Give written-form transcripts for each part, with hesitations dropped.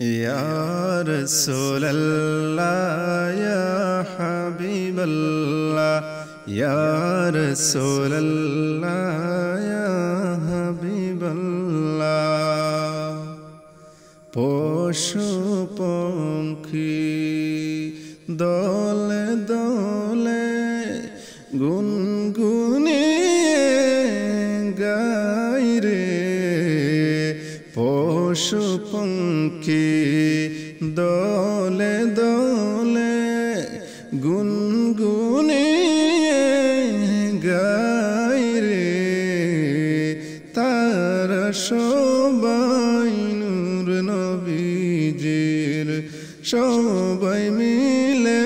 Ya Rasulallah, Ya Habiballah, Ya Rasulallah, Ya Habiballah. পশু পঙ্খী দলে দলে গুনগুনিয়ে গায় রে, পশু পঙ্খী দলে দলে গুনগুনিয়ে গায় রে, তারা সবাই নূর নবীজির, সবাই মিলে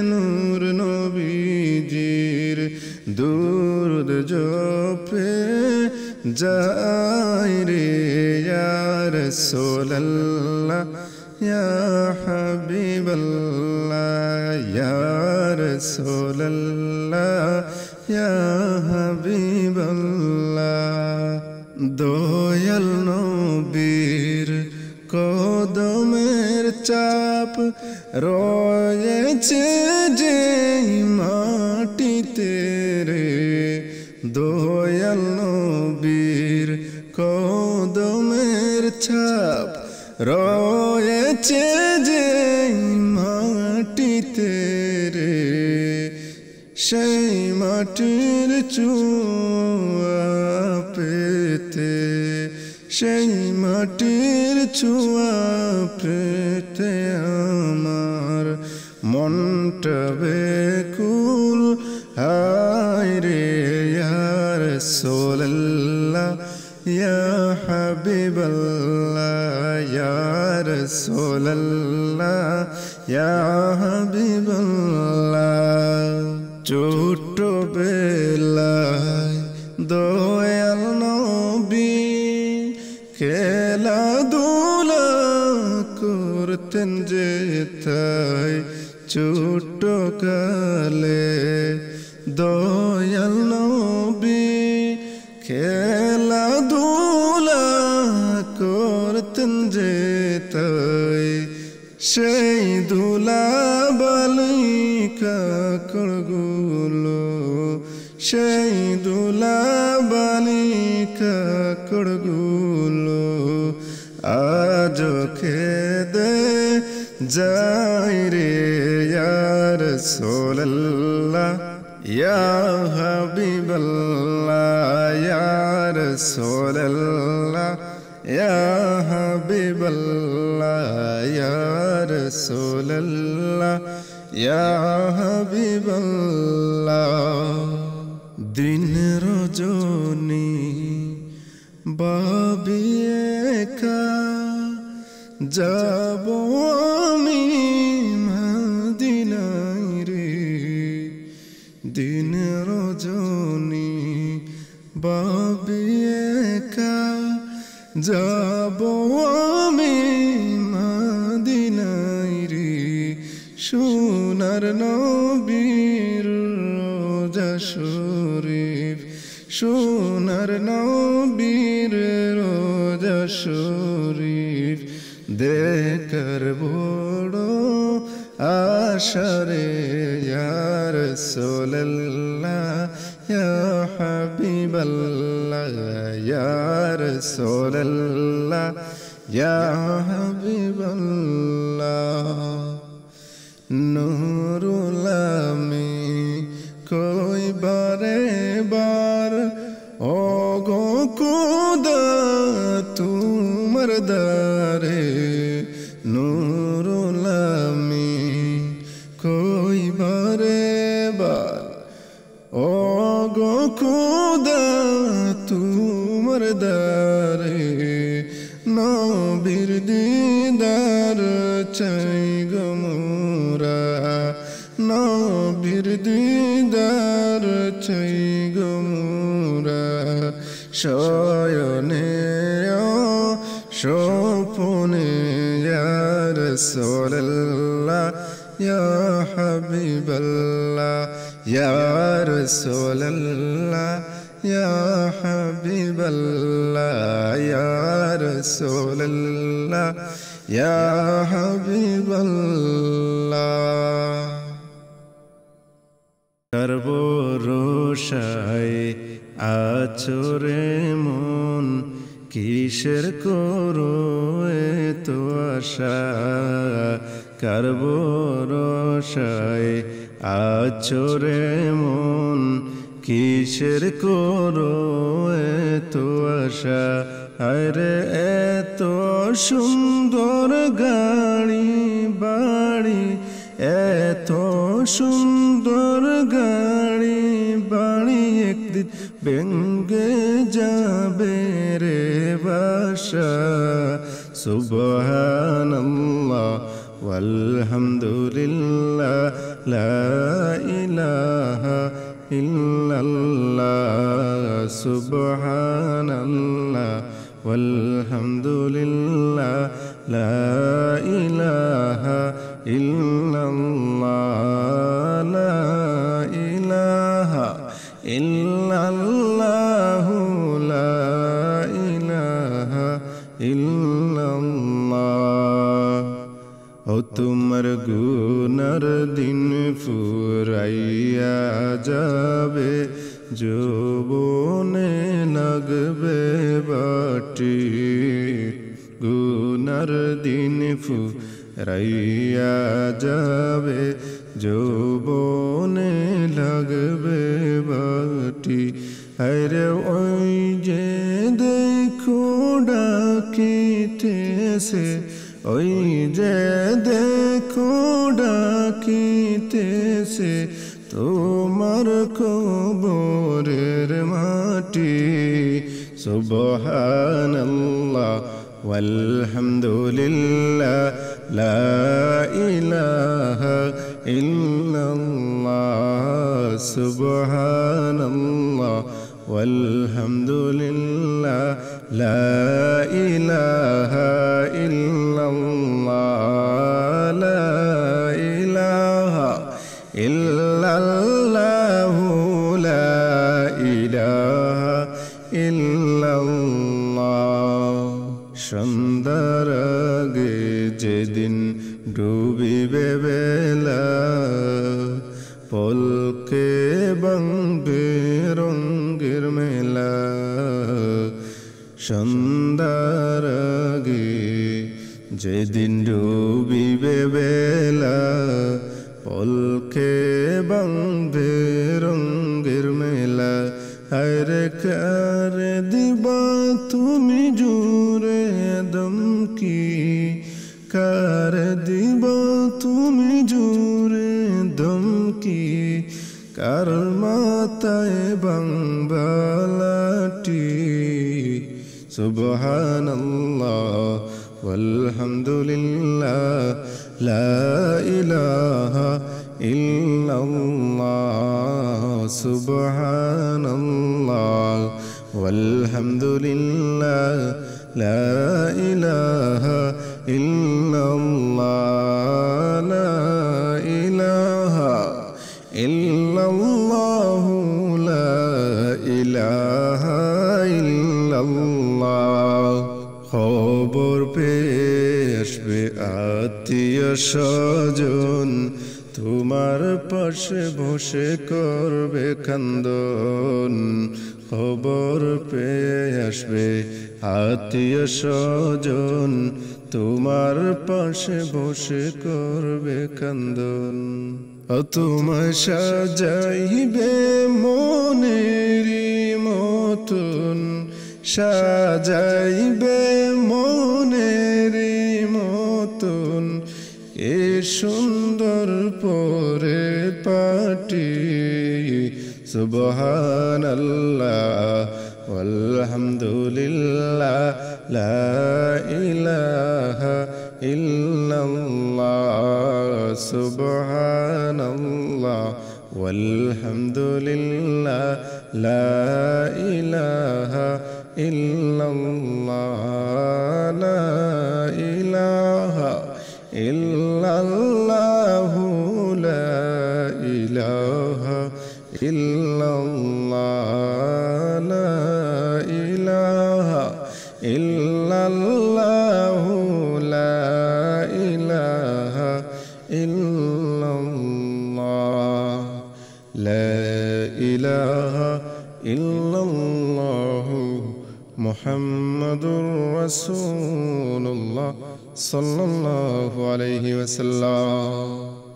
নূর নবীজির দুরূদ জপে যায় রে। ইয়া রাসূলাল্লাহ, ইয়া হাবিবাল্লাহ, ইয়া রাসূলাল্লাহ, ইয়া হাবিবাল্লাহ। দয়াল নবীর কদমের চাপ রয়েছে যে মাটিতে রে, দয়াল নবীর কদমের ছাপ রয়েছে যে মাটিতে রে, সেই মাটির ছোঁয়া পেতে, সেই মাটির ছোঁয়া পেতে আমার মনটা বেকুল হায় রে। ইয়া রাসূলাল্লাহ, ইয়া হাবিবাল্লাহ, ইয়া রাসূলাল্লাহ, ইয়া হাবিবাল্লাহ। ছোটবেলায় দয়াল নবী খেলাধুলা করতেন যে তাই, ছোট কালে দয়াল নবী খেলাধুলা করতেন যে তাই, সেই ধুলা বালিকা কাকড়গুলো, সেই ধুলা বালিকা কাকড়গুলো আজ খেদে যায় রে। ইয়া রাসূলাল্লাহ, ইয়া হাবিবাল্লাহ, ইয়া রাসূলাল্লাহ, ইয়া হাবিবাল্লাহ, ইয়া রাসূলাল্লাহ, ইয়া হাবিবাল্লাহ। দিন রজনী ভাবি একা যাব আমি মদিনায় রে, দিন রজনী ভাবি একা যাব আমি মদিনায় রে, সোনার নবীর রোজা শরীফ, সোনার নবীর রোজা শরীফ দেখার বড় আশা রে। ইয়া রাসূলাল্লাহ, ইয়া হাবিবাল্লাহ, ইয়া রাসূলাল্লাহ, ইয়া হাবিবাল্লাহ। নুরুল আমি কই বারে বার ও গো খুদা তোমার দারে, নুরুল আমি কই বারে বার ও গো খুদা তোমার দারে, নবীর দিদার চাই গো মোরা, নবীর দিদার চাই গো মোরা, শয়নে স্বপনে। ইয়া রাসূলাল্লাহ, ইয়া হাবিবাল্লাহ, ইয়া রাসূলাল্লাহ, ইয়া হাবিবাল্লাহ, ইয়া রাসূলাল্লাহ। الله يا حبيب الله ভরসায় আছো রে মন কিসের করো এত আশা কার ভরসায় আছো রে মন কিসের করো এত আশা আরে এত সুন্দর গাড়ি বাড়ি এত সুন্দর গাড়ি বাড়ি একদিন ভেঙে যাবে রে বাসা সুবহানাল্লাহ ওয়ালহামদুলিল্লাহ লা ইলাহা ইল্লাল্লাহ সুবহানাল্লাহ ওয়ালহামদুলিল্লাহ লা ইলাহা ইল্লাল্লাহ লা ইলাহা ইল্লাল্লাহ লা ইলাহা ইল্লাল্লাহ ও তোমার গুনার দিন ফুরাইয়া যাবে যৌবনে লাগবে বাটি গুনার দিন ফুরাইয়া যাবে যৌবনে লাগবে বাটি আরে ওই যে দেখো ডাকিতেছে ওই যে দেখো ডাকিতেছে তোমার কবরের মাটি সুবহানাল্লাহ ওয়ালহামদুলিল্লাহ লা ইলাহা ইল্লাল্লাহ সুবহানাল্লাহ ওয়ালহামদুলিল্লাহ লা ইলাহা ইল্লাল্লাহ লা ইলাহা ইল্লাল্লাহ লা ইলাহা ইল্লাল্লাহ সন্ধ্যার আগে যেদিন ডুবিবে বেলা পলকে ভাঙবে রঙের মেলা সন্ধ্যার আগে যেদিন ডুবিবে বেলা পলকে ভাঙবে রঙের মেলা আরে কারে দিবা তুমি জুড়ে দমকি কারে দিবা তুমি জুড়ে দমকি কার মাথায় বাংলাটি সুবহানাল্লাহ ওয়ালহামদুলিল্লাহ লা ইলাহা ইল্লাল্লাহ সুবহানাল্লাহ ওয়ালহামদুলিল্লাহ লা ইলাহা ইল্লাল্লাহ লা ইলাহা ইল্লাল্লাহ লা ইলাহা ইল্লাল্লাহ খবর পেয়ে আসবে আত্মীয় স্বজন তোমার পাশে বসে করবে কান্দন খবর পেয়ে আসবে আত্মীয় স্বজন তোমার পাশে বসে করবে কান্দন তোমায় সাজাইবে মনেরই মতন সাজাইবে মনেরই মতন এ সুন্দর পরে পাটি সুবহানাল্লাহ ওয়ালহামদুলিল্লাহ লা ইলাহা ইল্লাল্লাহ সুবহানাল্লাহ ওয়ালহামদুলিল্লাহ লা ইলাহা ইল্লাল্লাহ লা ইলাহা ইল্লাল্লাহ লা ইলাহা ইল্লাল্লাহ লা ইলাহা ইল্লাল্লাহ لا إله إلا الله محمد رسول الله صلى الله عليه وسلم